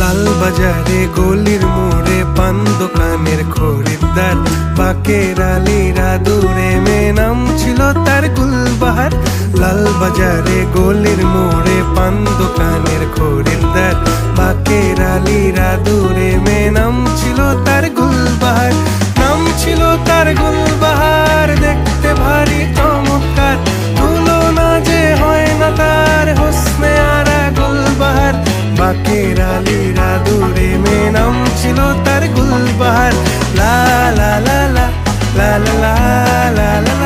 লাল বাজারে গলির মোড়ে পান দোকানের খরিদ্দার, বাকের আলীরা দূরে মেয়ে নাম ছিল তার গুলবাহার। লাল বাজারে গলির মোড়ে পান দোকানের খরিদ্দার, বাকের আলীরা দূরে মেয়ে নাম ছিল তার গুলবাহার। নাম ছিল তার গুলবাহার, দেখতে ভারী চমৎকার, তুলনা যে হয় না তার হোসনে আরা গুলবাহার। বাকের আলীরা দূরে মেয়ে নাম ছিল তার গুলবাহার। লা লা লা লা লা লা লা লা লা।